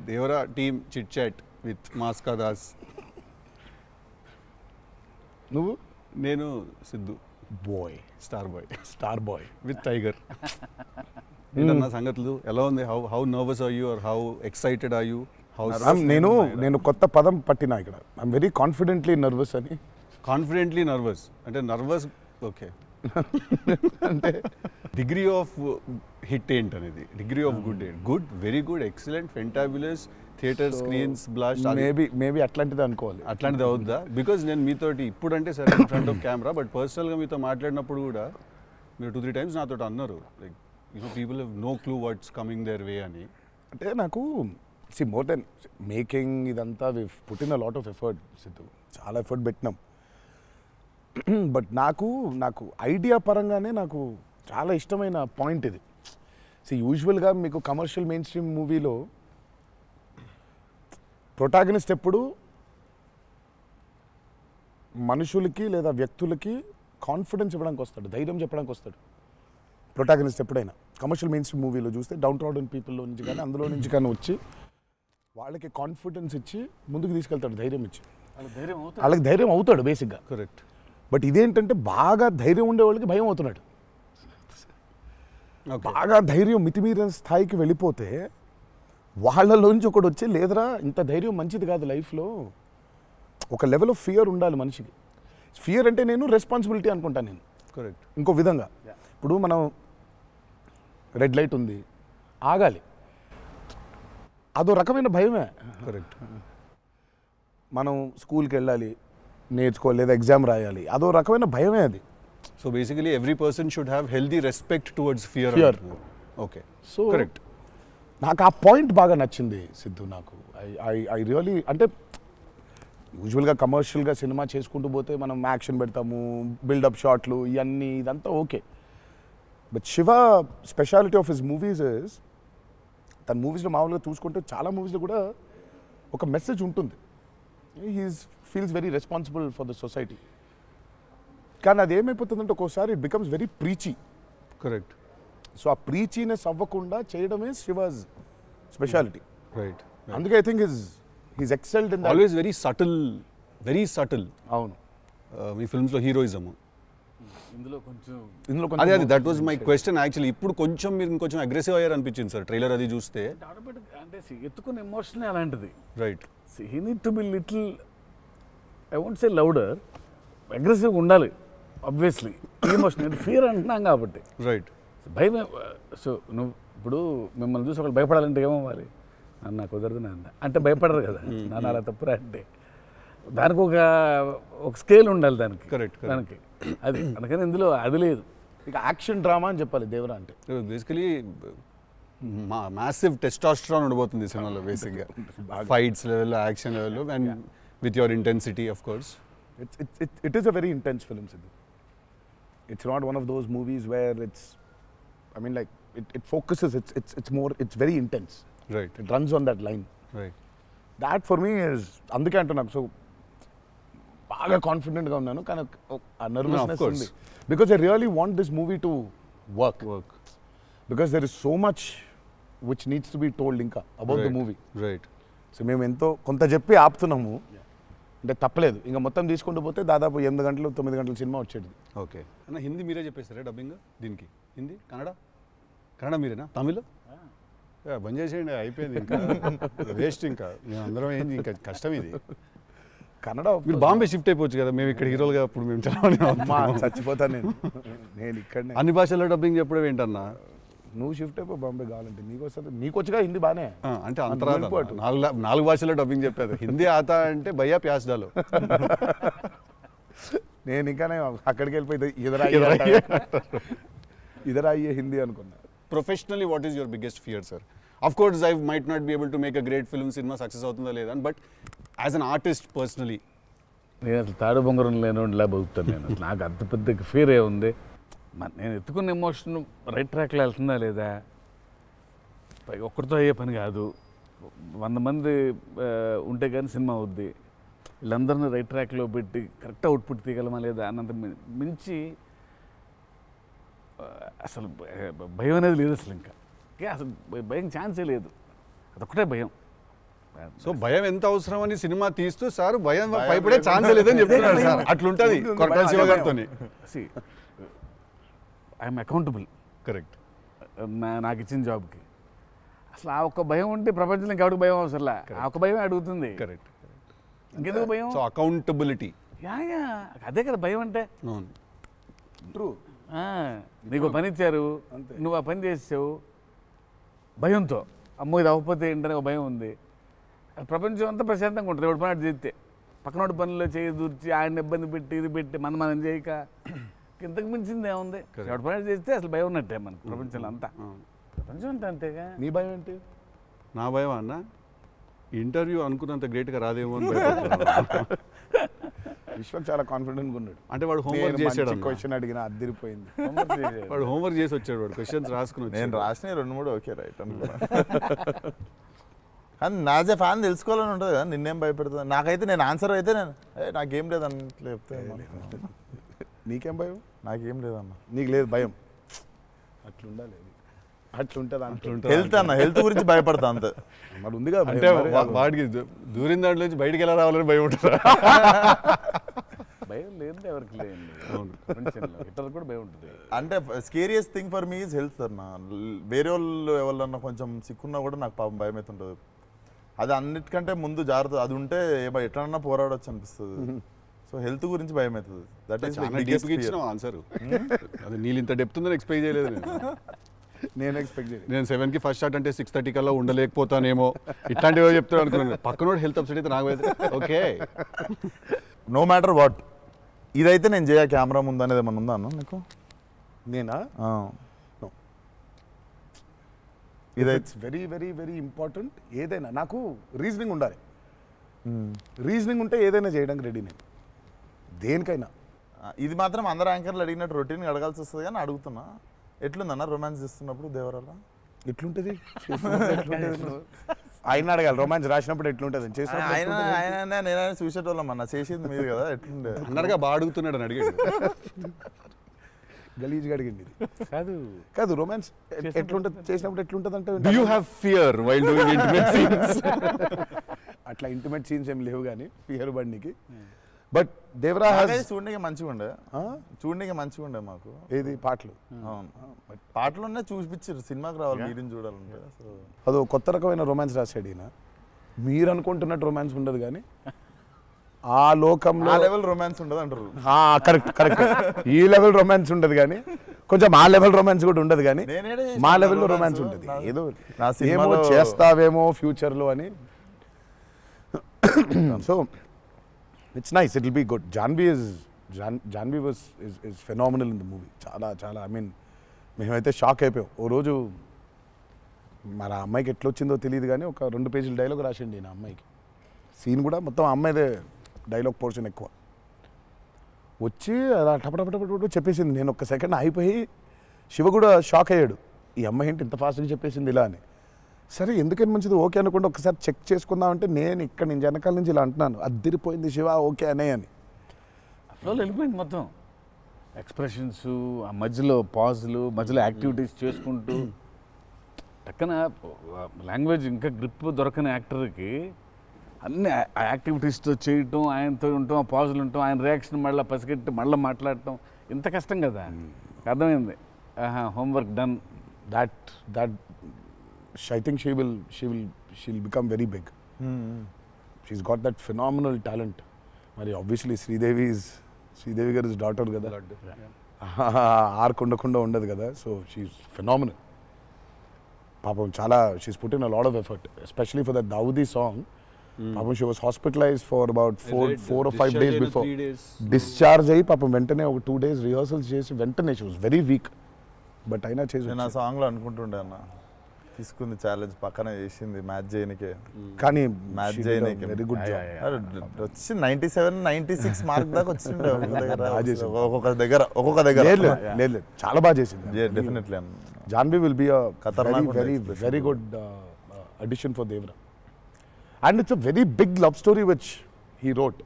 Devara team chit chat with Maska Das. నువ్వు? నేను Siddhu boy, star boy with Tiger. ఏంటన్నా సంగతులు ఎలా ఉంది? How nervous are you or how excited are you? నేను కొత్త పదం పట్టినా ఇక్కడ. ఐఎమ్ వెరీ కాన్ఫిడెంట్లీ నర్వస్ అని. కాన్ఫిడెంట్లీ నర్వస్ అంటే నర్వస్ ఓకే. అంటే డిగ్రీ ఆఫ్ హిట్ ఏంటనేది, డిగ్రీ ఆఫ్ గుడ్ ఏంటి? Good, very good, excellent, fantabulous, theatre screens blast, maybe అట్లాంటిది అనుకోవాలి. అట్లాంటిది అవుద్దా? బికాజ్ నేను మీతోటి ఇప్పుడు అంటే సరే in front of camera, but పర్సనల్గా మీతో మాట్లాడినప్పుడు కూడా మీరు 2-3 times నాతో అన్నారు like people have no clue what's coming their way అని. అంటే నాకు మోర్ దెన్ మేకింగ్ ఇదంతా we put in a lot of effort Siddhu, చాలా ఎఫర్ట్ పెట్టినాం. బట్ నాకు ఐడియా పరంగానే నాకు చాలా ఇష్టమైన పాయింట్ ఇది. యూజువల్గా మీకు కమర్షియల్ మెయిన్ స్ట్రీమ్ మూవీలో ప్రొటాగనిస్ట్ ఎప్పుడు మనుషులకి లేదా వ్యక్తులకి కాన్ఫిడెన్స్ ఇవ్వడానికి వస్తాడు, ధైర్యం చెప్పడానికి వస్తాడు ప్రొటాగనిస్ట్ ఎప్పుడైనా. కమర్షియల్ మెయిన్ స్ట్రీమ్ మూవీలో చూస్తే డౌన్ ట్రాడన్ పీపుల్లో నుంచి కానీ అందులో నుంచి కానీ వచ్చి వాళ్ళకి కాన్ఫిడెన్స్ ఇచ్చి ముందుకు తీసుకెళ్తాడు, ధైర్యం ఇచ్చి. వాళ్ళకి ధైర్యం అవుతాడు బేసిక్గా. కరెక్ట్. బట్ ఇదేంటంటే బాగా ధైర్యం ఉండే వాళ్ళకి భయం అవుతున్నాడు. బాగా ధైర్యం మితిమీరిన స్థాయికి వెళ్ళిపోతే వాళ్ళలోంచి ఒకటి వచ్చి లేదరా ఇంత ధైర్యం మంచిది కాదు లైఫ్లో, ఒక లెవెల్ ఆఫ్ ఫియర్ ఉండాలి మనిషికి. ఫియర్ అంటే నేను రెస్పాన్సిబిలిటీ అనుకుంటాను నేను. కరెక్ట్. ఇంకో విధంగా ఇప్పుడు మనం రెడ్ లైట్ ఉంది, ఆగాలి, అదో రకమైన భయమే. కరెక్ట్. మనం స్కూల్కి వెళ్ళాలి, నేర్చుకోవాలి, లేదా ఎగ్జామ్ రాయాలి, అదో రకమైన భయమే అది. So basically every person should have healthy respect towards fear. Okay. So correct. నాకు ఆ పాయింట్ బాగా నచ్చింది సిద్ధు. నాకు ఐ రియలీ అంటే యూజువల్గా కమర్షియల్గా సినిమా చేసుకుంటూ పోతే మనం యాక్షన్ పెడతాము, బిల్డప్ షాట్లు, ఇవన్నీ ఇదంతా okay. But Shiva speciality of his movies is, తన మూవీస్లో మామూలుగా చూసుకుంటే చాలా మూవీస్లో కూడా ఒక మెసేజ్ ఉంటుంది. Feels very responsible for the society. కానీ అది ఏమైపోతుందంటే ఒక్కోసారి it becomes very preachy. Correct. So ఆ ప్రీచీనెస్ అవ్వకుండా చేయడమే శివాజ్ స్పెషాలిటీ. రైట్. అందుకే I think he's excelled in always very subtle. అవును. మీ ఫిల్మ్స్లో హీరోయిజం ఇందులో అదే that was my question actually. ఇప్పుడు కొంచెం మీరు ఇంకొంచెం అగ్రెసివ్ అయ్యారు అనిపించింది సార్ ట్రైలర్ అది చూస్తే. అంటే ఎత్తుకున్న ఎమోషన్ అలాంటిది. Right. He need to be little, I won't say louder, అగ్రెసివ్గా ఉండాలి ఆబ్వియస్లీ. ఎమోషన్ ఫియర్ అంటున్నాం కాబట్టి. రైట్. భయం. సో నువ్వు ఇప్పుడు మిమ్మల్ని చూసి ఒకళ్ళు భయపడాలంటే ఏమవ్వాలి? నాకు కుదరదు నాన్న అంటే భయపడరు కదా, నాన్న అలా తప్పురా అంటే. దానికి ఒక స్కేల్ ఉండాలి దానికి. కరెక్ట్. దానికి అది అందుకని ఇందులో అది లేదు. ఇక యాక్షన్ డ్రామా అని చెప్పాలి దేవరా అంటే. బేసికలీ మ్యాసివ్ టెస్టాస్టెరాన్ ఉండబోతుంది సినిమాలో బేసిక్గా, ఫైట్స్ లెవెల్లో, యాక్షన్ లెవెల్లో, and with your intensity of course. It is a very intense film, Sidhu. It's not one of those movies where it's, I mean, like it focuses. It's very intense. Right. It runs on that line. Right. That for me is అందుకే అంటున్నాను. So బాగా కాన్ఫిడెంట్గా ఉన్నాను, కానీ ఆ nervousness ఉంది. Because I really want this movie to work. Because there is so much which needs to be told ఇంకా about the movie. Right. So మేము ఎంతో కొంత చెప్పి ఆపుతున్నాము. అంటే తప్పలేదు, ఇంకా మొత్తం తీసుకుంటూ పోతే దాదాపు 8 గంటలు 9 గంటల సినిమా వచ్చేది. ఓకే అన్న, హిందీ మీరే చెప్పేస్తారా డబ్బింగ్ దీనికి? హిందీ, కన్నడ మీరేనా? తమిళ్ బంద్ చేసేయండి, అయిపోయింది ఇంకా వేస్ట్. ఇంకా మేము అందరం ఏంది, ఇంకా కష్టం ఇది. కన్నడ మీరు బాంబే షిఫ్ట్ అయిపోవచ్చు కదా, మేము ఇక్కడ హీరోలుగా అప్పుడు మేము చచ్చిపోతాను నేను ఇక్కడనే. అన్ని భాషల్లో డబ్బింగ్ చెప్పడం ఏంటన్నా? నువ్వు షిఫ్ట్ అయిపో బాంబే కావాలంటే, నీకు వస్తుంది, నీకు వచ్చుగా హిందీ బాగానే. అంటే అంతరా 4 భాషల్లో డబ్బింగ్ చెప్పారు. హిందీ ఆతా అంటే భయ్యా ప్యాస్ డాలో. నేను ఇంకానే అక్కడికి వెళ్ళిపోయి ఇదరా అయ్యే హిందీ అనుకున్నా. Professionally what is your biggest fear sir? Of course I might not be able to make a great film, cinema success అవుతుందా లేదా, but as an artist personally నేను అసలు తాడు బొంగరం లేనిలా బతుకుతాను నేను. నాకు అంత పెద్ద ఫియర్ ఏముంది? నేను ఎత్తుకున్న ఎమోషన్ రైట్ ట్రాక్లో వెళ్తుందా లేదా? ఒక్కరితో అయ్యే పని కాదు, 100 మంది ఉంటే కానీ సినిమా అవుద్ది. వీళ్ళందరినీ రైట్ ట్రాక్లో పెట్టి కరెక్ట్ అవుట్పుట్ తీయగలమా లేదా అన్నంత మించి అసలు భయం అనేది లేదు అసలు. ఇంకా అసలు భయం ఛాన్సే లేదు, అదొక్కటే భయం. సో భయం ఎంత అవసరం అని సినిమా తీస్తూ సార్ భయం భయపడే ఛాన్స్ లేదని చెప్తున్నాడు సార్. అట్లుంటది కొరటాల శివ గారితో. I'm accountable. కరెక్ట్. నాకు ఇచ్చిన జాబ్కి అసలు ఆ ఒక్క భయం ఉంటే ప్రపంచంలో ఇంకెవరికి భయం అవసరంలా. ఆ ఒక్క భయం అడుగుతుంది. కరెక్ట్. ఇంకెందుకు భయం? So accountability. యా అదే కదా భయం అంటే. ట్రూ. నీకు పని ఇచ్చారు, నువ్వు ఆ పని చేసావు భయంతో, అమ్మో ఇది అవ్వకపోతే ఏంటనే ఒక భయం ఉంది. ప్రపంచం అంతా ప్రశాంతంగా ఉంటుంది ఎవరి పని చేస్తే. పక్కనోటి పనుల్లో చేయి దూర్చి ఆయన ఇబ్బంది పెట్టి ఇది పెట్టి మనం చేయక ఇంతకు మించింది ఏముంది? ఎవరి పని చేస్తే అసలు భయం ఉన్నట్టే మనకు ప్రపంచంలో అంతా. ప్రపంచం అంతా అంతేగా. నీ భయం ఏంటి? నా భయం అన్న ఇంటర్వ్యూ అనుకున్నంత గ్రేట్గా రాదేమో అని భయపడుతున్నాను. విశ్వక్ చాలా కాన్ఫిడెంట్గా ఉన్నాడు. అంటే వాడు హోంవర్క్ చేసాడు. క్వశ్చన్ అడిగిన అదిరిపోయింది. వాడు హోంవర్క్ చేసి వచ్చాడు. వాడు క్వశ్చన్స్ రాసుకుని వచ్చాడు. నేను రాసిన 2-3 ఓకే రైట్ అనుకున్నా. కానీ నాజ్ ఏ ఫ్యాన్ తెలుసుకోవాలని ఉంటుంది కదా, నిన్నేం భయపెడుతుంది. నాకైతే నేను ఆన్సర్ అయితే నాకేం లేదన్న చెప్తే. నీకేం భయం? నాకేం లేదన్న. నీకు లేదు భయం? అట్లుండాలి. అట్లుంటుంది. హెల్త్ అన్న, హెల్త్ గురించి భయపడతా అంతే. మరి ఉంది కదా. అంటే వాడికి దూరిన దాంట్లో నుంచి బయటికి ఎలా రావాలని భయం ఉంటుంది. భయం లేదు ఎవరికి లేదండి. ఇతరులకు కూడా భయం ఉంటుంది. అంటే scariest thing for me is health అన్న. వేరే వాళ్ళు ఎవరన్నా కొంచెం సిక్కున్నా కూడా నాకు పాపం భయం అవుతుంటుంది. అది అన్నిటికంటే ముందు జాగ్రత్త. అది ఉంటే ఎట్లన్నా పోరాడొచ్చు అనిపిస్తుంది. సో హెల్త్ గురించి భయం అవుతుంది. That is answer. అది నీళ్ళు ఇంత డెప్త్ ఉందని ఎక్స్పెక్ట్ చేయలేదు నేను ఎక్స్పెక్ట్ చేయలేదు. నేను 7కి ఫస్ట్ షాట్ అంటే 6:30 కల్లా ఉండలేకపోతానేమో ఇట్లాంటివి చెప్తాను అనుకున్నాను. పక్కనోడు హెల్త్ అప్సెట్ అయితే నాకు ఓకే. నో మ్యాటర్ వాట్ ఇదైతే నేను చేయ కెమెరా ముందు అనేది ఏమన్నా ఉందా అన్న నీకు? నేనా? ఇదైతే వెరీ వెరీ వెరీ ఇంపార్టెంట్. ఏదైనా నాకు రీజనింగ్ ఉండాలి. రీజనింగ్ ఉంటే ఏదైనా చేయడానికి రెడీ నేను, దేనికైనా. ఇది మాత్రం అందరు యాంకర్లు అడిగినట్టు రొటీన్ అడగాల్సి వస్తుంది. కానీ అడుగుతున్నా, ఎట్లుందన్న రొమాన్స్ చేస్తున్నప్పుడు దేవరాల? ఎట్లుంటుంది? ఆయన అడగాలి. రొమాన్స్ రాసినప్పుడు ఎట్లుంటుంది? ఆయన నేనైనా చూసేటోళ్ళం అన్న, చేసింది మీరు కదా, ఎట్లుండే అన్నట్టుగా బాగా అడుగుతున్నాడు అని అడిగాడు. గలీజ్గా అడిగింది. కాదు కాదు రొమాన్స్ ఎట్లుంటుంది చేసినప్పుడు ఎట్లుంటుంది అంటే, Do you have fear while doing intimate scenes? అట్లా ఇంటిమేట్ సీన్స్ ఏం లేవు కానీ ఫియర్ బండికి. బట్ దేవరా చూడడానికి మంచిగా ఉండే, చూడడానికి మంచిగా ఉండే మాకు. ఏది పాటలు? అవును, పాటలున్నా చూపించారు. సినిమాకి రావాలి మీరిని చూడాలంటే. సో అదో కొత్త రకమైన రొమాన్స్ రాశాడు ఈయన. మీరు అనుకుంటున్నట్టు రొమాన్స్ ఉండదు కానీ ఆ లోకంలో ఆ లెవెల్ రొమాన్స్ ఉండదు అంటారు. Correct correct. ఈ లెవెల్ రొమాన్స్ ఉండదు కానీ కొంచెం ఆ లెవెల్ రొమాన్స్ కూడా ఉండదు కానీ మా లెవెల్లో రొమాన్స్ ఉంటుంది. ఏదో ఏమో చేస్తావేమో ఫ్యూచర్లో అని. So it's nice, it will be good. Janhvi is phenomenal in the movie. చాలా చాలా ఐ మీన్ మేమైతే షాక్ అయిపోయాం. ఓ రోజు మరి ఆ అమ్మాయికి ఎట్లా వచ్చిందో తెలియదు కానీ ఒక 2 పేజీల డైలాగ్ రాసిండి నా అమ్మాయికి. సీన్ కూడా మొత్తం అమ్మాయిదే డైలాగ్ పోర్షన్ ఎక్కువ. వచ్చి అలా టపటపటపట చెప్పేసింది. నేను ఒక్క సెకండ్ అయిపోయి శివ కూడా షాక్ అయ్యాడు. ఈ అమ్మాయి ఏంటి ఇంత ఫాస్ట్గా చెప్పేసింది ఇలా అని. సరే ఎందుకని మంచిది ఓకే అనుకుంటే ఒకసారి చెక్ చేసుకుందామంటే నేను వెనకాల నుంచి ఇలా అంటున్నాను, అద్దిరిపోయింది శివ ఓకే అనే అని. ఫ్లోలో వెళ్ళిపోయింది మొత్తం. ఎక్స్ప్రెషన్స్, ఆ మధ్యలో పాజులు, మధ్యలో యాక్టివిటీస్ చేసుకుంటూ టక్కన లాంగ్వేజ్ ఇంకా గ్రిప్ దొరకని యాక్టర్కి అన్ని ఆ యాక్టివిటీస్తో చేయటం, ఆయనతో ఉండటం, ఆ పాజులు ఉండటం, ఆయన రియాక్షన్ మళ్ళీ పసిగట్టి మళ్ళీ మాట్లాడటం ఇంత కష్టం కదా. అర్థమైంది. Homework done. That I think she'll become very big. She's got that phenomenal talent. మరి obviously శ్రీదేవి గారి డాటర్ కదా, ఆర్క్ ఉండకుండా ఉండదు కదా. So she's phenomenal. పాపం చాలా she's put in a lot of effort, especially for that Daavudi song. పాపం she was hospitalised for about 4 or 5 days before. Discharge అయ్యి పాపం వెంటనే ఒక 2 days రిహర్సల్స్ చేసి వెంటనే she was very weak. But అయినా చేసి నేను ఆ సాంగ్లో అనుకుంటుండే అన్న, తీసుకుంది ఛాలెంజ్ పక్కన చేసింది మ్యాచ్ చేయనికే. కానీ మ్యాచ్ చేయనికే వెరీ గుడ్ జాబ్. వచ్చి 97, 96 మార్క్ దాకా వచ్చిండే ఒక్కొక్క దగ్గర. లేదు చాలా బాగా చేసింది. Definitely Janhvi will be very good addition for Devara. And it's a very big love story which he wrote.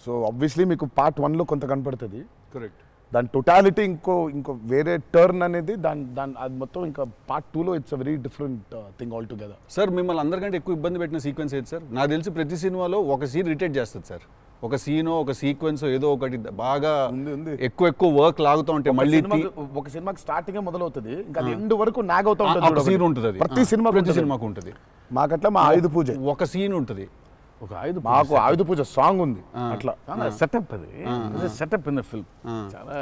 So obviously మీకు పార్ట్ 1లో కొంత కనపడుతుంది. కరెక్ట్. దాని టోటాలిటీ ఇంకో వేరే టర్న్ అనేది దాని అది మొత్తం ఇంకా పార్ట్ 2లో it's a very different thing all together. Sir మిమ్మల్ని అందరికంటే ఎక్కువ ఇబ్బంది పెట్టిన సీక్వెన్స్ ఏది సార్? నాకు తెలిసి ప్రతి సినిమాలో ఒక సీన్ రిటేట్ చేస్తుంది సార్. ఒక సీనో ఒక సీక్వెన్స్ ఏదో ఒకటి బాగా ఎక్కువ వర్క్ లాగుతూ ఉంటే మళ్ళీ ఒక సినిమాకి స్టార్టింగ్ మొదలవుతుంది ఇంకా ఎండ్ వరకు నాగవుతూ ఉంటుంది. సీన్ ఉంటుంది, ప్రతి సినిమాకు ఉంటుంది. మాకట్లా మా ఆయుధ పూజ ఒక సీన్ ఉంటుంది, ఒక ఆయుధ మాకు ఆయుధ పూజ సాంగ్ ఉంది. అట్లా సెటప్ అది సెటప్ ఇన్ ద ఫిల్మ్ చాలా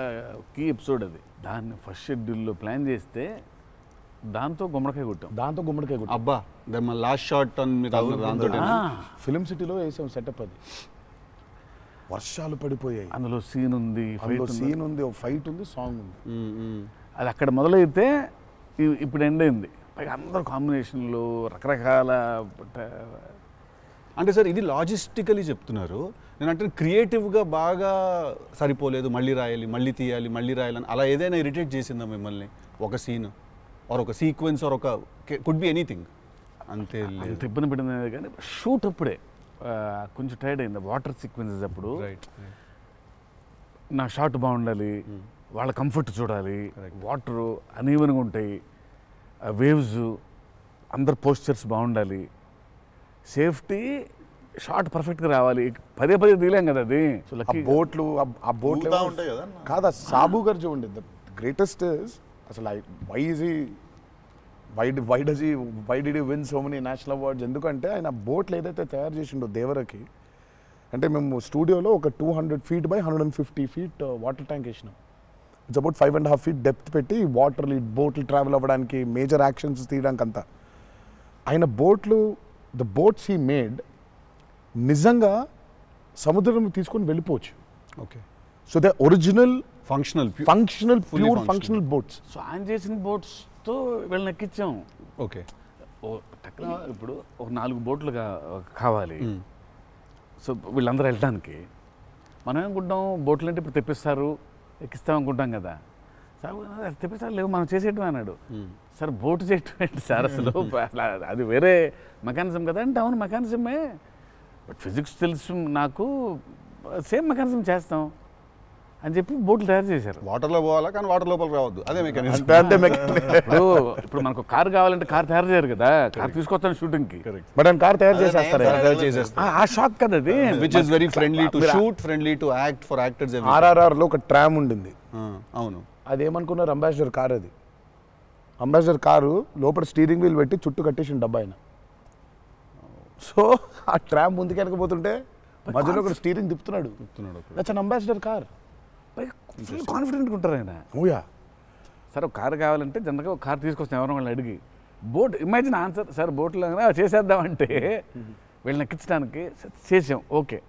కీ ఎపిసోడ్ అది. దాన్ని ఫస్ట్ షెడ్యూల్లో ప్లాన్ చేస్తే దాంతో గుమ్మడికాయ కొట్టాం. అబ్బా లాస్ట్ షాట్ దాంతో ఫిలిం సిటీలో వేసాం సెటప్. అది వర్షాలు పడిపోయాయి, అందులో సీన్ ఉంది, ఫైట్ ఉంది, సాంగ్ ఉంది. అది అక్కడ మొదలైతే ఇప్పుడు ఎండ్ అయింది. పైగా అందరూ కాంబినేషన్లు రకరకాల. అంటే సార్ ఇది లాజిస్టికలీ చెప్తున్నారు, నేను అంటే క్రియేటివ్గా బాగా సరిపోలేదు, మళ్ళీ రాయాలి, మళ్ళీ తీయాలి, మళ్ళీ రాయాలని అలా ఏదైనా ఇరిటేట్ చేసిందా మిమ్మల్ని? ఒక సీన్ ఆర్ ఒక సీక్వెన్స్ ఆర్ ఒక కుడ్ బి ఎనీథింగ్ అంతే అంత ఇబ్బంది పడింది. కానీ షూట్ అప్పుడే కొంచెం టైర్డ్ అయింది. వాటర్ సీక్వెన్సెస్ అప్పుడు నా షాట్ బాగుండాలి, వాళ్ళ కంఫర్ట్ చూడాలి, వాటరు అనీవెన్గా ఉంటాయి, వేవ్స్, అందరు పోస్చర్స్ బాగుండాలి, సేఫ్టీ షాట్ పర్ఫెక్ట్గా రావాలి. పదే తీలేం కదా అది. బోట్లు ఉంటాయి కదా కాదా? సాబు గారు చూడండి, ద గ్రేటెస్ట్ అసలు why did you win so many national awards? ఎందుకంటే ఆయన బోట్లు ఏదైతే తయారు చేసిండో దేవరకి, అంటే మేము స్టూడియోలో ఒక 200 feet by 150 feet water tank వేసినాం. ఇట్స్ అబౌట్ 5.5 feet డెప్త్ పెట్టి బోట్లు ట్రావెల్ అవ్వడానికి, మేజర్ యాక్షన్స్ తీయడానికి అంతా. ఆయన ద బోట్స్ హీ మేడ్ నిజంగా సముద్రం తీసుకొని వెళ్ళిపోవచ్చు. Okay, so they original functional pure functional boats. So ఆయన చేసిన బోట్స్తో వీళ్ళని ఎక్కించాం. ఓకే, ఇప్పుడు ఒక 4 బోట్లు కావాలి. సో వీళ్ళందరూ వెళ్ళడానికి మనం ఏమనుకుంటాం, బోట్లు అంటే ఇప్పుడు తెప్పిస్తారు, ఎక్కిస్తాం అనుకుంటాం కదా. సార్ తెప్పిస్తారు, లేవు మనం చేసేయటం అన్నాడు. సార్ బోటు చేయటం ఏంటి సార్ అసలు? అది వేరే మెకానిజం కదా అంటే, అవును మెకానిజమే, బట్ ఫిజిక్స్ తెలుసు నాకు, సేమ్ మెకానిజం చేస్తాం అని చెప్పి బోట్లు తయారు చేశారు. వాటర్లో పోవాలా కానీ వాటర్ లోపలికి రావద్దు, అదే మెకానిజం. ఇప్పుడు మనకు కార్ కావాలంటే కార్ తయారు చేయరు కదా, కార్ తీసుకొస్తాను షూటింగ్కి, బట్ ఆయన కార్ తయారు చేసేస్తారు. ఆ షాక్ కదా అది, which is very friendly to shoot, friendly to act for actors. RRRలో ఒక ట్రామ్ ఉండింది. అవును, అదేమనుకున్నారు, అంబాసిడర్ కార్. అది అంబాసిడర్ కారు లోపల స్టీరింగ్ వీల్ పెట్టి చుట్టూ కట్టేసిన డబ్బా ఆయన. సో ఆ ట్రామ్ ముందుకు వెనకపోతుంటే మధ్యలో ఒక స్టీరింగ్ తిప్పుతున్నాడు. That's an Ambassador car. కాన్ఫిడెంట్గా ఉంటారు ఆయన. ఓయా, సార్ ఒక కారు కావాలంటే జనరల్గా ఒక కారు తీసుకొస్తాం ఎవరైనా వాళ్ళని అడిగి. బోట్ ఇమాజిన్ ఆన్సర్, సార్ బోట్లో చేసేద్దామంటే వీళ్ళని ఎక్కించడానికి చేసాం. ఓకే,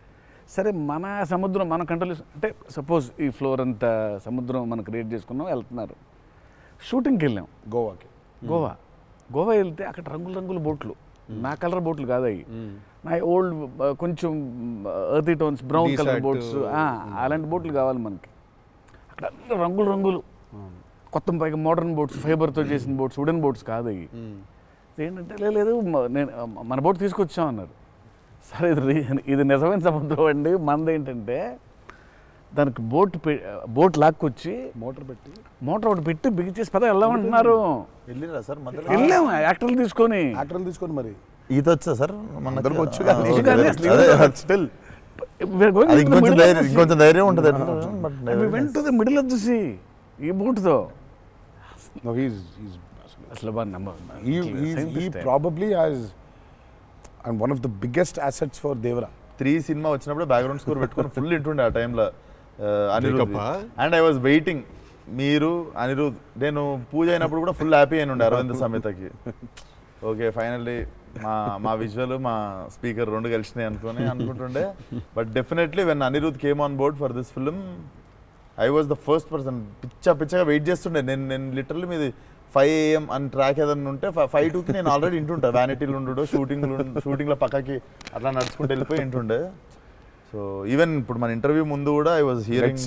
సరే మన సముద్రం మన కంట్రోల్ అంటే సపోజ్ ఈ ఫ్లోర్ అంతా సముద్రం మనం క్రియేట్ చేసుకున్నాం, వెళ్తున్నారు. షూటింగ్కి వెళ్ళాం గోవా వెళ్తే అక్కడ రంగుల బోట్లు, నా కలర్ బోట్లు కాదు అవి, నా ఓల్డ్ కొంచెం ఎర్తీ టోన్స్ బ్రౌన్ కలర్ బోట్స్, అలాంటి బోట్లు కావాలి మనకి. అక్కడ రంగులు కొత్త పైగా మోడర్న్ బోట్స్, ఫైబర్తో చేసిన బోట్స్, వుడెన్ బోట్స్ కాదు అవి. ఏంటంటే లేదు నేను మన బోట్ తీసుకొచ్చాం అన్నారు. సరే ఇది నిజమైన సముద్రం అండి, మనది ఏంటంటే దానికి బోట్ లాక్కొచ్చి మోటార్ ఒకటి పెట్టి బిగించేసి పద వెళ్దామంటున్నారు. వెళ్ళిరా సార్? వెళ్ళాము యాక్టర్లు తీసుకొని మరి ఈత వచ్చా సార్? వచ్చు, ఇంకొంచెం ధైర్యం ఉంటుంది. వెంట మిడిల్ ఆఫ్ ది సీ ఈ బోట్తో అసలు probably as and one of the biggest assets for Devara. 3 cinema వచ్చినప్పుడు బ్యాక్గ్రౌండ్ స్కోర్ పెట్టుకొని ఫుల్ ఇంటుండే ఆ టైంలో Anirudh. And I was waiting, మీరు అనిరుద్ నేను పూజ అయినప్పుడు కూడా ఫుల్ హ్యాపీ అయిన ఉండే అరవింద్ సమేతకి. ఓకే ఫైనల్లీ మా విజువల్ మా స్పీకర్ 2 కలిసినాయి అనుకుంటుండే. But definitely when Anirudh came on board for this film I was the first person. పిచ్చగా వెయిట్ చేస్తుండే. నేను లిటరల్లీ మీది 5 AM అని ట్రాక్ ఏదన్నా ఉంటే 5:02కి నేను ఆల్రెడీ ఇంటుంటా. వ్యానిటీలు ఉండు, షూటింగ్లో పక్కకి అట్లా నడుచుకుంటూ వెళ్ళిపోయి ఇంటుండే. సో ఈవెన్ ఇప్పుడు మన ఇంటర్వ్యూ ముందు కూడా I was hearing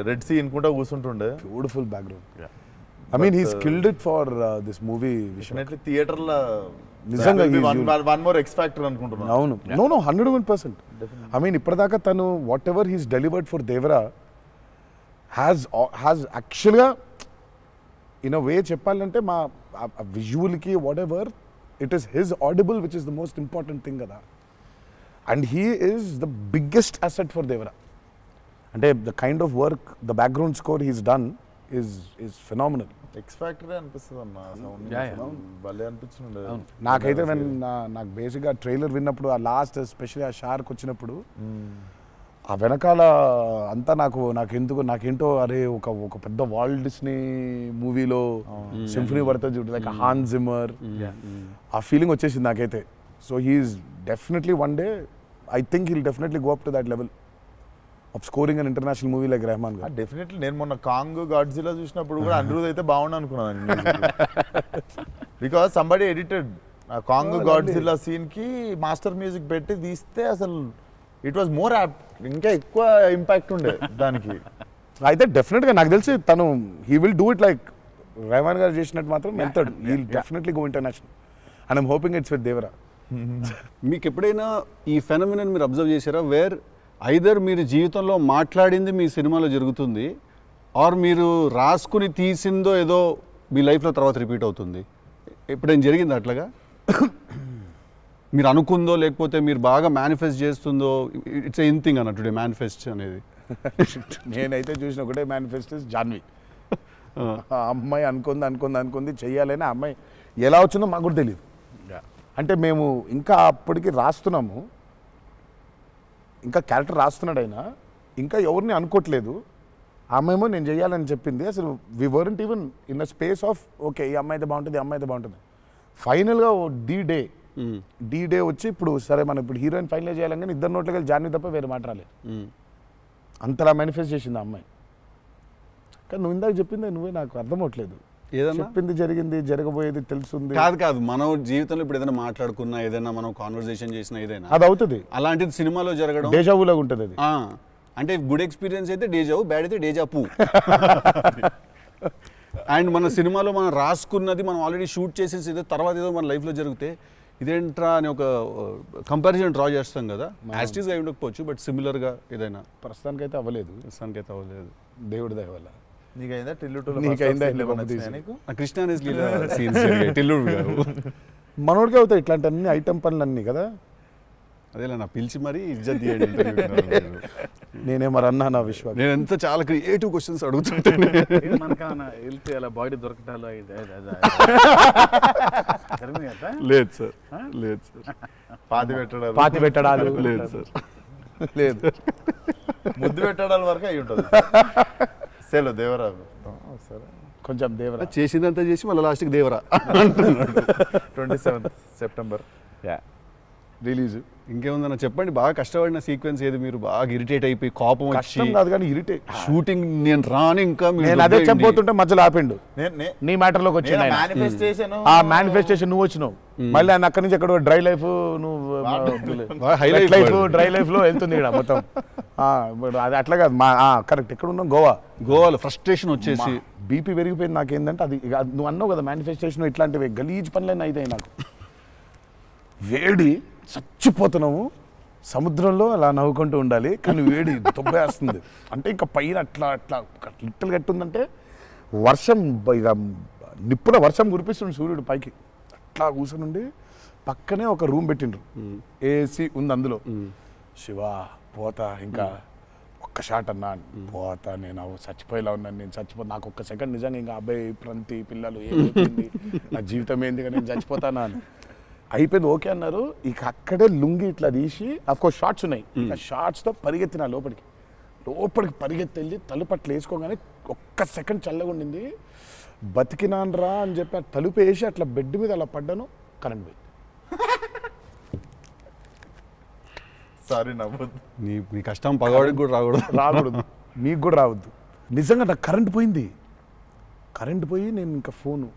Red Sea అనుకుంటా కూర్చుంటుండే. Beautiful background. I mean he skilled it for this movie. Definitely థియేటర్లో నిజంగా వన్ మోర్ ఎక్స్ ఫ్యాక్టర్ అనుకుంటున్నాను. అవును, నో 101%. ఐ మీన్ ఇప్పటిదాకా తను whatever he's delivered for Devara has యాక్చువల్గా ఇన్ అ వే చెప్పాలంటే మా విజువల్కి what ever it is his audible which is the most important thing కదా. And he is the biggest asset for Devara. అంటే the kind of work the background score he's done is phenomenal. X factory అనిపిస్తుంది అన్న sound భలే అనిపించింది. నాకైతే నాకు బేసిక్గా trailer విన్నప్పుడు ఆ లాస్ట్ ఎస్పెషల్లీ ఆ షార్క్ వచ్చినప్పుడు ఆ వెనకాల అంతా నాకేంటో అరే ఒక పెద్ద వాల్ట్ డిస్నీ మూవీలో సింఫనీ పడుతుంది చూడు, లైక్ హాన్ జిమ్మర్, ఆ ఫీలింగ్ వచ్చేసింది నాకైతే. So he's definitely one day I think he'll definitely go up to that level of scoring an international movie like Rahman గారు. డెఫినెట్లీ నేను మొన్న కాంగ్ గాడ్జిలా చూసినప్పుడు కూడా అనిరుద్ అయితే బాగుండు అనుకున్నాను. బికాస్ సంబడి ఎడిటెడ్ ఆ కాంగ్ గాడ్జిలా సీన్ కి మాస్టర్ మ్యూజిక్ పెట్టి తీస్తే అసలు ఇట్ వాజ్ మోర్ యాప్ట్, ఇంకా ఎక్కువ ఇంపాక్ట్ ఉండే దానికి. అయితే డెఫినెట్గా నాకు తెలిసి తను he will do it like Rahman గారు చేసినట్టు మాత్రం వెళ్తాడు. He will definitely go international and I'm hoping it's with Devara. మీకు ఎప్పుడైనా ఈ ఫెనమినన్ మీరు అబ్జర్వ్ చేశారా, వేర్ ఐదర్ మీరు జీవితంలో మాట్లాడింది మీ సినిమాలో జరుగుతుంది, ఆర్ మీరు రాసుకుని తీసిందో ఏదో మీ లైఫ్లో తర్వాత రిపీట్ అవుతుంది? ఎప్పుడైనా జరిగింది అట్లాగా? మీరు అనుకుందో లేకపోతే మీరు బాగా మేనిఫెస్ట్ చేస్తుందో? ఇట్స్ ఎ థింగ్ అన్న టుడే మేనిఫెస్ట్ అనేది. నేనైతే చూసిన ఒకటే మేనిఫెస్టో జాన్వి. ఆ అమ్మాయి అనుకుంది చెయ్యాలని. ఆ అమ్మాయి ఎలా వచ్చిందో మాకు కూడా తెలియదు. అంటే మేము ఇంకా అప్పటికి రాస్తున్నాము, ఇంకా క్యారెక్టర్ రాస్తున్నాడు అయినా ఇంకా ఎవరిని అనుకోవట్లేదు. ఆ అమ్మాయేమో నేను చెయ్యాలని చెప్పింది. అసలు we weren't even in the space of okay ఈ అమ్మాయి అయితే బాగుంటుంది, ఈ అమ్మాయి అయితే బాగుంటుంది. ఫైనల్గా డి డే వచ్చి ఇప్పుడు సరే మనం ఇప్పుడు హీరోయిన్ ఫైనల్ చేయాలని ఇద్దరు నోట్లకి వెళ్ళి జాన్వి తప్ప వేరే మాట రాలేదు. అంతలా మేనిఫెస్ట్ చేసింది ఆ అమ్మాయి. కానీ నువ్వు ఇందాక చెప్పింది నువ్వే నాకు అర్థం అవట్లేదు. చెప్పింది జరిగింది, జరగబోయేది తెలుసుంది. కాదు మనం జీవితంలో ఇప్పుడు ఏదైనా మాట్లాడుకున్నా, ఏదైనా మనం కాన్వర్సేషన్ చేసినా, ఏదైనా అది అవుతుంది. అలాంటిది సినిమాలో జరగడం డేజావులాగా ఉంటుంది అది. అంటే గుడ్ ఎక్స్పీరియన్స్ అయితే డేజావు, బ్యాడ్ అయితే డేజాపు. అండ్ మన సినిమాలో మనం రాసుకున్నది మనం ఆల్రెడీ షూట్ చేసేసి ఏదో తర్వాత ఏదో మన లైఫ్లో జరిగితే ఇదేంట్రా అని ఒక కంపారిజన్ డ్రా చేస్తాం కదా. యాస్టీస్గా అయి ఉండకపోవచ్చు, బట్ సిమిలర్గా ఏదైనా. ప్రస్తుతానికైతే అవ్వలేదు. దేవుడి దయ వల్ల. నీకైందా కృష్ణ టిల్లుడు మనోడికి అవుతాయి ఇట్లాంటి అన్ని ఐటమ్ పనులు అన్నీ కదా. అదేలా నా పిలిచి మరీ ఇజ్జత్ తీయండి. నేనే మరి అన్నా నా విశ్వాసం. నేను ఎంత చాలా క్రియేటివ్ క్వశ్చన్స్ అడుగుతుంటాను. అలా బాడీ దొరకటాలు లేదు సార్, లేదు సార్. పాతి పెట్టడాలు లేదు సార్, లేదు. ముద్దు పెట్టడాల వరకు అయి ఉంటుంది. సెలవు దేవరా సరే కొంచెం దేవరా చేసిందంతా చేసి మళ్ళీ లాస్ట్కి దేవరా 27th September రిలీజ్. ఇంకేముందన్న చెప్పండి. బాగా కష్టపడిన సీక్వెన్స్ ఏది? మీరు బాగా ఇరిటేట్ అయిపోయి కోపం కష్టం కాదు కానీ ఇరిటేట్. షూటింగ్ నేను రాను ఇంకా నేను అదే చెప్పబోతుంటే మధ్యలో ఆపిండు. నీ మ్యాటర్లోకి వచ్చింది. ఆ మేనిఫెస్టేషన్ నువ్వు వచ్చినావు, మళ్ళీ ఆయన అక్కడి నుంచి ఎక్కడ డ్రై లైఫ్ డ్రై లైఫ్ లో వెళ్తుంది ఇక్కడ మొత్తం. అది అట్లా కాదు. కరెక్ట్. ఎక్కడ ఉన్నాం? గోవాలో ఫ్రస్ట్రేషన్ వచ్చేసి బీపీ పెరిగిపోయింది. నాకేందంటే అది నువ్వు అన్నావు కదా మేనిఫెస్టేషన్ ఇట్లాంటివి గలీజ్ పనులన్నీ అయితే నాకు వేడి చచ్చిపోతున్నాము. సముద్రంలో అలా నవ్వుకుంటూ ఉండాలి కానీ వేడి దొబ్బేస్తుంది. అంటే ఇంకా పైన అట్లా లిట్టలు కట్టుందంటే వర్షం ఇక నిప్పున వర్షం కురిపిస్తుంది సూర్యుడు పైకి. అట్లా కూర్చొని పక్కనే ఒక రూమ్ పెట్టిండ్రు, ఏసీ ఉంది అందులో. శివా పోతా ఇంకా ఒక్క షాట్ అన్నా పోతా, నేను చచ్చిపోయేలా ఉన్నాను, నేను చచ్చిపోతా. నాకు ఒక్క సెకండ్ నిజంగా ఇంకా అబ్బాయి ప్రంతి పిల్లలు ఏమైంది నా జీవితం ఏంది నేను చచ్చిపోతానా అని అయిపోయింది. ఓకే అన్నారు. ఇక అక్కడే లుంగి ఇట్లా తీసి అఫ్కోర్స్ షార్ట్స్ ఉన్నాయి, ఆ షార్ట్స్తో పరిగెత్తిన లోపలికి పరిగెత్తి వెళ్ళి తలుపు అట్లా వేసుకోగానే ఒక్క సెకండ్ చల్లగా ఉండింది. బతికినాన్రా అని చెప్పి ఆ తలుపు వేసి అట్లా బెడ్ మీద అలా పడ్డాను. కరెంట్ పోయింది. సారీ నవ్వద్దు. నీ కష్టం పగవాడికి కూడా రాకూడదు, మీకు కూడా రావద్దు. నిజంగా నాకు కరెంట్ పోయింది. కరెంట్ పోయి నేను ఇంకా ఫోను,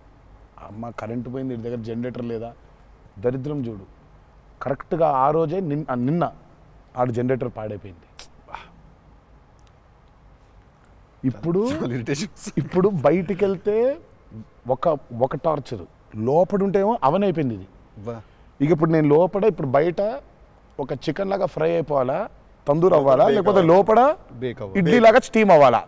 అమ్మ కరెంట్ పోయింది, ఇంటి దగ్గర జనరేటర్ లేదా? దరిద్రం చూడు, కరెక్ట్గా ఆ రోజే నిన్న ఆడు జనరేటర్ పాడైపోయింది. ఇప్పుడు బయటికి వెళ్తే ఒక టార్చర్, లోపల ఉంటేమో అవన్ అయిపోయింది ఇది. ఇక ఇప్పుడు నేను లోపల ఇప్పుడు బయట ఒక చికెన్ లాగా ఫ్రై అయిపోవాలా, తందూరు అవ్వాలా, లేకపోతే లోపల ఇడ్లీ లాగా స్టీమ్ అవ్వాలా.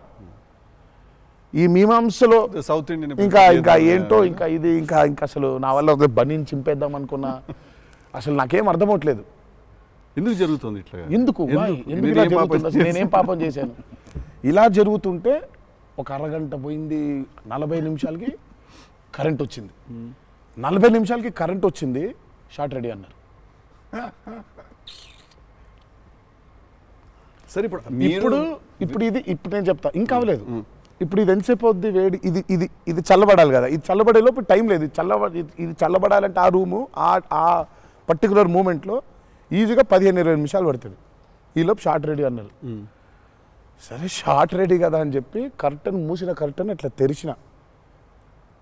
ఈ మీమాంసలో సౌత్ ఇండియన్ ఇంకా ఏంటో ఇంకా ఇది ఇంకా అసలు నా వల్ల ఒక బనీని చింపేద్దాం అనుకున్నా అసలు నాకేం అర్థమవట్లేదు. ఎందుకు జరుగుతుంది ఇట్లా? ఎందుకు ఇలా జరుగుతుంది? అసలు నేనేం పాపం చేశాను? ఇలా జరుగుతుంటే ఒక అరగంట పోయింది, 40 నిమిషాలకి కరెంట్ వచ్చింది. 40 నిమిషాలకి కరెంట్ వచ్చింది, షార్ట్ రెడీ అన్నారు. సరే ఇప్పుడు నేను చెప్తా, ఇంకా అవ్వలేదు. ఇప్పుడు ఇది ఎంతసేపు అవుద్ది వేడి? ఇది చల్లబడాలి కదా, ఇది చల్లబడే లోపు టైం లేదు. ఇది చల్లబడాలంటే ఆ రూము ఆ పర్టికులర్ మూమెంట్లో ఈజీగా 15-20 నిమిషాలు పడుతుంది. ఈలోపు షార్ట్ రెడీ అన్నారు. సరే షార్ట్ రెడీ కదా అని చెప్పి మూసిన కర్టన్ ఇట్లా తెరిచిన.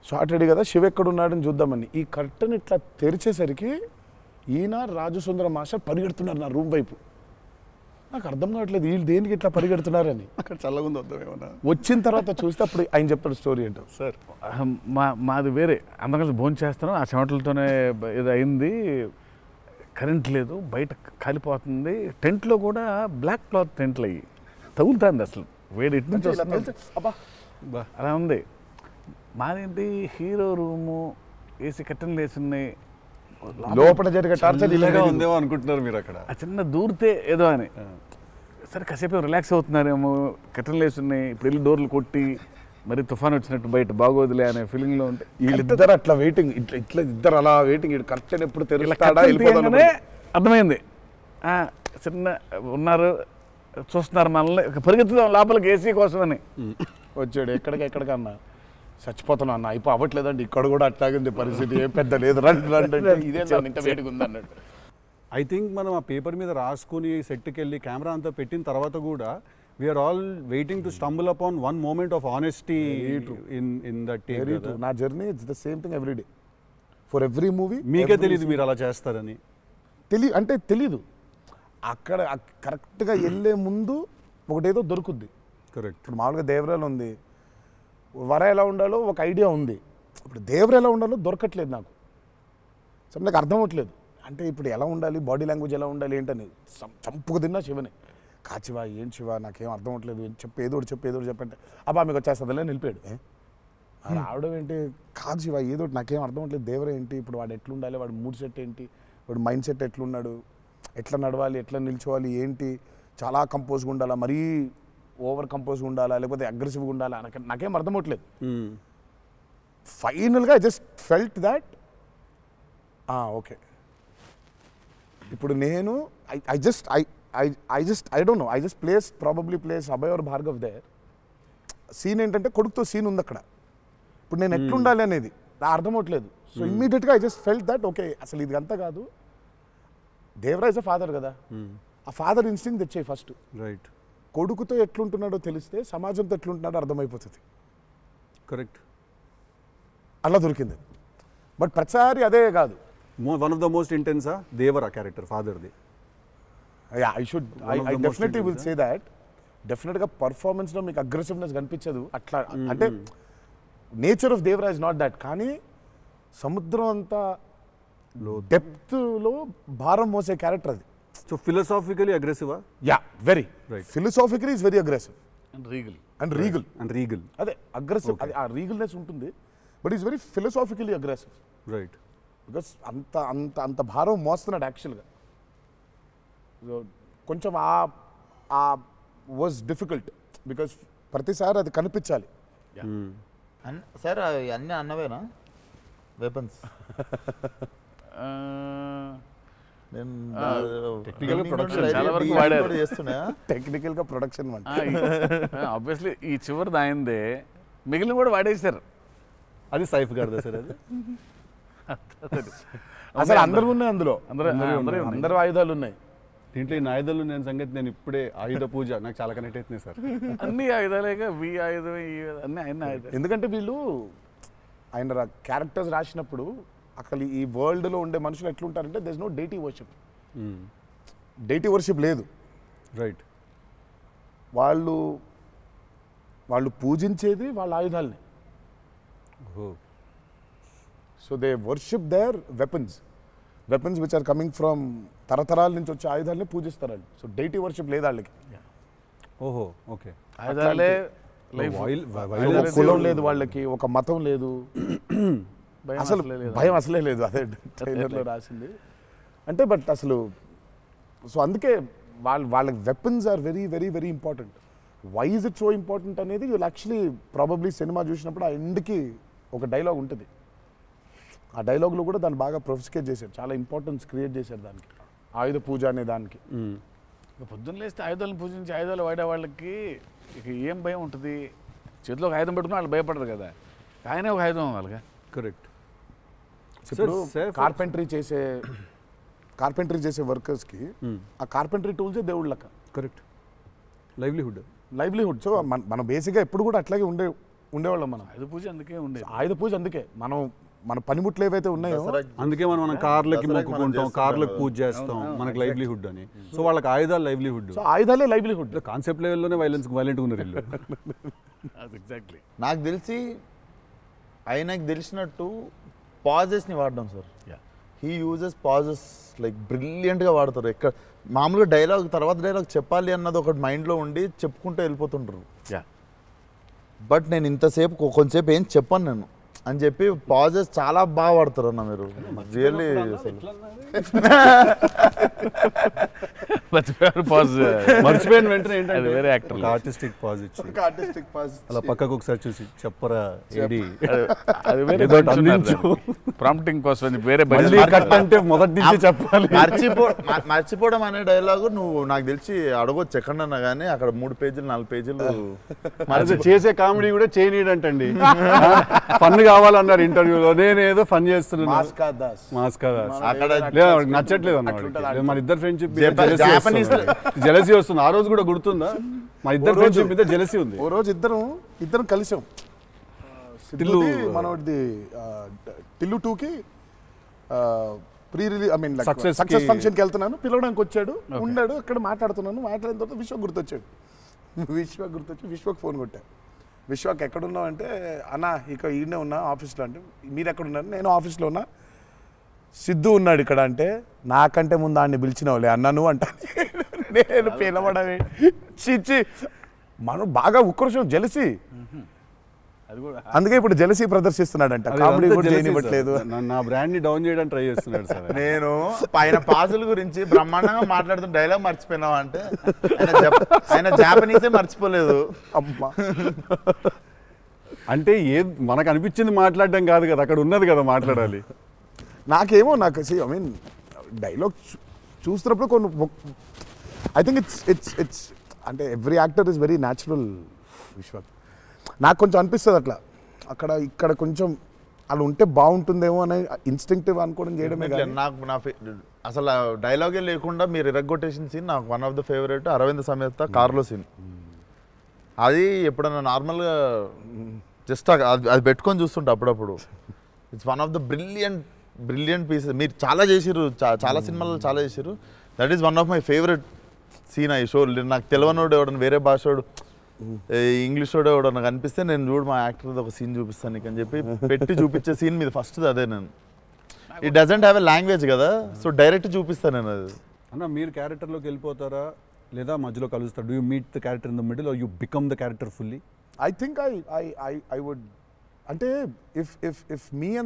షార్ట్ రెడీ కదా, శివ ఎక్కడున్నాడని చూద్దామని ఈ కర్టన్ ఇట్లా తెరిచేసరికి ఈయన రాజు సుందర మాస్టర్ పరిగెడుతున్నారు నా రూమ్ వైపు. నాకు అర్థం కావట్లేదు వీళ్ళు దేనికి ఇట్లా పరిగెడుతున్నారని. అక్కడ చల్లగా ఉంది వద్దాం ఏమన్నా. వచ్చిన తర్వాత చూస్తే అప్పుడు ఆయన చెప్తాడు స్టోరీ ఏంటో. సార్ మాది వేరే, అందరం కలిసి భోజనం చేస్తాను, ఆ చెమటలతోనే ఇది అయింది. కరెంట్ లేదు, బయట కాలిపోతుంది. టెంట్లో కూడా బ్లాక్ క్లాత్ టెంట్లు అయ్యి తగులుతుంది, అసలు వేడి ఇటు నుంచి వస్తుంది. అలా ఉంది. మాదేంటి హీరో రూము, ఏసీ కట్టెలు వేసి ఉన్నాయి, లోపల జరిగే టార్చర్ ఇలాగా ఉందేమో అనుకుంటున్నారు మీరు అక్కడ. ఆ చిన్న దూరితే ఏదో అని. సరే కాసేపు రిలాక్స్ అవుతున్నారేమో, కట్టెలు వేసి ఉన్నాయి, ఇప్పుడు వెళ్ళి డోర్లు కొట్టి మరి తుఫాన్ వచ్చినట్టు బయట బాగోదులే అనే ఫీలింగ్లో ఉంటే వీళ్ళిద్దరు అట్లా వెయిటింగ్, ఇట్లా ఇద్దరు అలా వెయిటింగ్. కర్టెన్ ఎప్పుడు తెరుస్తాడా అర్థమైంది. చిన్న ఉన్నారు, చూస్తున్నారు మనల్ని, పరిగెత్తుదాం లోపలికి ఏసీ కోసం అని వచ్చాడు. ఎక్కడికన్నా చచ్చిపోతున్నా అన్న, అయిపో అవ్వట్లేదండి, ఇక్కడ కూడా అట్లాగింది పరిస్థితి, ఏం పెద్ద లేదు, రండి ఇదే ఇంత వేడిగా ఉంది అన్నట్టు. ఐ థింక్ మనం ఆ పేపర్ మీద రాసుకుని సెట్కి వెళ్ళి కెమెరా అంతా పెట్టిన తర్వాత కూడా we are all waiting to stumble upon one moment of honesty in that take. నా journey it's the same thing every day for every movie. మీకే తెలియదు మీరు అలా చేస్తారని? తెలీదు. అక్కడ కరెక్ట్గా వెళ్ళే ముందు ఒకటేదో దొరుకుద్ది. కరెక్ట్. ఇప్పుడు మామూలుగా దేవరాలు ఉంది, వర ఎలా ఉండాలో ఒక ఐడియా ఉంది. ఇప్పుడు దేవర ఎలా ఉండాలో దొరకట్లేదు నాకు. సో నాకు అర్థం అవ్వట్లేదు. అంటే ఇప్పుడు ఎలా ఉండాలి, బాడీ లాంగ్వేజ్ ఎలా ఉండాలి ఏంటని చంపుకు తిన్నా శివని. కాచివా ఏం శివ నాకేం అర్థం అవ్వట్లేదు, ఏదో చెప్పంటే అబ్బా మీకు వచ్చేస్తుందిలే నిలిపాడు. రావడం ఏంటి, కాదు శివ ఏదో నాకేం అర్థం అవ్వట్లేదు, దేవర ఏంటి, ఇప్పుడు వాడు ఎట్లుండాలి, వాడు మూడ్ సెట్ ఏంటి, వాడు మైండ్ సెట్ ఎట్లున్నాడు, ఎట్లా నడవాలి, ఎట్లా నిల్చోవాలి ఏంటి, చాలా కంపోజ్గా ఉండాలా, మరీ ఓవర్ కంపోజ్గా ఉండాలా, లేకపోతే అగ్రెసివ్గా ఉండాలా, నాకేం అర్థం అవ్వట్లేదు. ఫైనల్గా I just felt that okay ఇప్పుడు నేను I don't know, I just probably place Abhay or Bhargav there. Scene ఏంటంటే కొడుకుతో సీన్ ఉంది అక్కడ. ఇప్పుడు నేను ఎట్లుండాలి అనేది నా అర్థం అవ్వట్లేదు. సో ఇమ్మీడియట్గా I just felt that okay అసలు ఇది అంతా కాదు, దేవరాజ్ ఫాదర్ కదా, ఆ ఫాదర్ ఇన్స్టింక్ట్ తెచ్చాయి ఫస్ట్. రైట్. కొడుకుతో ఎట్లుంటున్నాడో తెలిస్తే సమాజంతో ఎట్లుంటున్నాడో అర్థమైపోతుంది. కరెక్ట్. అలా దొరికింది. బట్ ప్రతిసారి అదే కాదు. వన్ ఆఫ్ ద మోస్ట్ ఇంటెన్సా దేవరా క్యారెక్టర్ ఫాదర్ది. I definitely will say that. డెఫినెట్గా పర్ఫార్మెన్స్లో మీకు అగ్రెసివ్నెస్ కనిపించదు అట్లా. అంటే nature of Devara is not that. కానీ సముద్రం అంతా డెప్త్లో భారం మోసే క్యారెక్టర్ అది. సో ఫిలసాఫికలీ అగ్రెసివా? Yeah, very right. Philosophically is very aggressive and regal. అదే అగ్రెసివ్, అది ఆ రీగల్నెస్ ఉంటుంది. But is very philosophically aggressive. Right. Because అంత భారం మోస్తున్నాడు యాక్చువల్గా. కొంచెం ఆ వాజ్ డిఫికల్ట్ బికాస్ ప్రతిసారి అది కనిపించాలి. సార్ అన్నీ అన్నవేనా వెపన్స్? టెక్నికల్గా ప్రొడక్షన్ ఆబ్వియస్లీ ఈ చివరిది ఆయనదే, మిగిలిన కూడా వాడేశారు. అది సైఫ్ గారిదా సార్? అది అసలు అందరూ ఉన్నాయి అందులో, అందరూ ఆయుధాలు ఉన్నాయి దీంట్లో. ఈ ఆయుధాలు నేను సంగతి నేను ఇప్పుడే ఆయుధ పూజ నాకు చాలా కనెక్ట్ అవుతున్నాయి సార్. అన్ని ఆయుధాలేగా, వి ఆయుధం అన్ని ఆయన ఆయుధాలు. ఎందుకంటే వీళ్ళు ఆయన క్యారెక్టర్స్ రాసినప్పుడు అసలు ఈ వరల్డ్లో ఉండే మనుషులు ఎట్లుంటారంటే there is no deity worship. Deity worship లేదు. రైట్. వాళ్ళు పూజించేది వాళ్ళ ఆయుధాలని. So they worship their weapons which are coming from తరతరాల నుంచి వచ్చే ఆయుధాలని పూజిస్తారు వాళ్ళు. సో డైటీ వర్షిప్ లేదు వాళ్ళకి. ఓహో, ఓకే. ఆయుధాలే ఒక కులం లేదు వాళ్ళకి, ఒక మతం లేదు, అసలు భయం అసలే లేదు. అదే ట్రైలర్లో రాసింది అంటే. బట్ అసలు సో అందుకే వాళ్ళకి weapons are very very very important. Why is it so important అనేది వీళ్ళు యాక్చువల్లీ ప్రాబబ్లీ సినిమా చూసినప్పుడు ఆ ఎండ్కి ఒక డైలాగ్ ఉంటుంది. ఆ డైలాగ్లో కూడా దాన్ని బాగా ప్రొఫిసికేట్ చేశారు, చాలా ఇంపార్టెన్స్ క్రియేట్ చేశారు దానికి, ఆయుధ పూజ అనే దానికి. ఇక పొద్దున్న లేస్తే ఆయుధాలను పూజించి ఆయుధాలు వాడే వాళ్ళకి ఇక ఏం భయం ఉంటుంది? చేతిలో ఒక ఆయుధం పెట్టుకుని వాళ్ళు భయపడరు కదా, ఆయనే ఒక ఆయుధం వాళ్ళగా. కరెక్ట్. ఇప్పుడు కార్పెంటరీ చేసే వర్కర్స్కి ఆ కార్పెంటరీ టూల్సే దేవుళ్ళ లెక్క. కరెక్ట్. లైవ్లీహుడ్. సో మనం బేసిక్గా ఎప్పుడు కూడా అట్లాగే ఉండేవాళ్ళం. మనం ఆయుధ పూజ అందుకే ఉండేది. ఆయుధ పూజ అందుకే మన పనిముట్లు ఏవైతే ఉన్నాయో అందుకే మనం కార్లకి మొక్కుకుంటాం, కార్లకు పూజ చేస్తాం, మనకు లైవ్లీహుడ్ అని. సో వాళ్ళకి ఆయుధాలు లైవ్లీహుడ్. సో ఆయుధాలే లైవ్లీహుడ్. కాన్సెప్ట్ లెవెల్లోనే వైలెంట్ ఉన్నారు వీళ్ళు. ఎగ్జాక్ట్లీ. నాకు తెలిసి ఆయనకు తెలిసినట్టు పాజెస్ని వాడడం sir. He uses pauses like బ్రిలియంట్గా వాడతారు. ఎక్కడ మామూలుగా డైలాగ్ తర్వాత డైలాగ్ చెప్పాలి అన్నది ఒకటి మైండ్లో ఉండి చెప్పుకుంటూ వెళ్ళిపోతుంటారు. బట్ నేను ఇంతసేపు కొంతసేపు ఏం చెప్పాను నేను అని చెప్పి పాజెస్ చాలా బాగా వాడతారు అన్న మీరు. రియల్లీ మర్చిపోయిన వెంటనే అది వేరే యాక్టర్ ఆర్టిస్టిక్ పాజ్ ఇచ్చి అలా పక్కకు ఒకసారి చూసి చెప్పరా ఏడి అది వేరే ప్రాంప్టింగ్ కోసం వేరే కట్ అంటే మొదటి నుంచి చెప్పాలి. మర్చిపోవడం అనే డైలాగు నువ్వు నాకు తెలిసి అడగొచ్చు ఎక్కడన్నా కానీ అక్కడ 3 పేజీలు 4 పేజీలు చేసే కామెడీ కూడా చేయనీడంటండి. ఫన్ కావాలన్నారు ఇంటర్వ్యూలో, నేనేదో ఫన్ చేస్తున్నాను. అక్కడ నచ్చట్లేదు అన్నమాట. మన ఇద్దరు ఫ్రెండ్షిప్ జెలసీ వస్తుంది. ఆ రోజు కూడా గుర్తుందా? మా ఇద్దరు ఫ్రెండ్షిప్ మీద జెలసీ ఉంది. ఓ రోజు ఇద్దరం కలిసాం. మనది టిల్లు 2కి pre release I mean success ఫంక్షన్కి వెళ్తున్నాను, పిలవడానికి వచ్చాడు, ఉన్నాడు అక్కడ, మాట్లాడుతున్నాను. మాట్లాడిన తర్వాత విశ్వక్ గుర్తొచ్చి విశ్వక్ ఫోన్ కొట్టా. విశ్వక్ ఎక్కడున్నావు అంటే, అన్న ఇక ఈయనే ఉన్నా ఆఫీస్లో. అంటే మీరు ఎక్కడున్నారు? నేను ఆఫీస్లో ఉన్నా. సిద్ధు ఉన్నాడు ఇక్కడ అంటే, నాకంటే ముందు ఆయన్ని పిలిచినవులే అన్నాను అంట. నేను పిలవడమే చిచ్చి. మనం బాగా ఉక్రోషం, జెలసీ. అందుకే ఇప్పుడు జెలసీ ప్రదర్శిస్తున్నాడంట. కామెడీ కూడా చేయనివ్వట్లేదు. నా బ్రాండ్ ని డౌన్ చేయడానికి ట్రై చేస్తున్నాడు సార్. నేను ఆయన పాజుల గురించి బ్రహ్మాండంగా మాట్లాడుతున్న డైలాగ్ మర్చిపోయినావా అంటే, ఆయన జాపనీసే మర్చిపోలేదు. అమ్మా అంటే మనకు అనిపించింది మాట్లాడడం కాదు కదా, అక్కడ ఉన్నది కదా మాట్లాడాలి. నాకు ఐ మీన్ డైలాగ్ చూస్తున్నప్పుడు కొన్ని ఐ థింక్ ఇట్స్ అంటే every actor is very natural. Vishwak నాకు కొంచెం అనిపిస్తుంది అట్లా, ఇక్కడ కొంచెం అలా ఉంటే బాగుంటుందేమో అని ఇన్స్టింక్టివ్ అనుకోవడం చేయడమే. నాకు అసలు డైలాగే లేకుండా మీరు ఇరగ్గొట్టేసిన సీన్ నాకు one of the favourite. Aravinda Sametha కార్లో సీన్. అది ఎప్పుడన్నా నార్మల్గా జస్ట్ అది పెట్టుకొని చూస్తుంటా అప్పుడప్పుడు. It's one of the brilliant pieces. మీరు చాలా చేసిర్రు, చాలా సినిమాలు చాలా చేసిర్రు. That is one of my favourite scene ఆ షో. నాకు తెలియనోడు ఎవడన్నా, వేరే భాషోడు, ఇంగ్లీష్ వాడు ఎవడో నాకు అనిపిస్తే, నేను చూడు మా యాక్టర్ ఒక సీన్ చూపిస్తాను నీకు అని చెప్పి పెట్టి చూపించే సీన్ మీద ఫస్ట్ అదే. నేను it doesn't have a language కదా, సో డైరెక్ట్ చూపిస్తాను నేను. అది అన్న మీరు క్యారెక్టర్లోకి వెళ్ళిపోతారా లేదా మధ్యలో కలుస్తారు? Do you meet the character in the middle or you become the character fully? I think I would, అంటే ఇఫ్ మీ అండ్ ద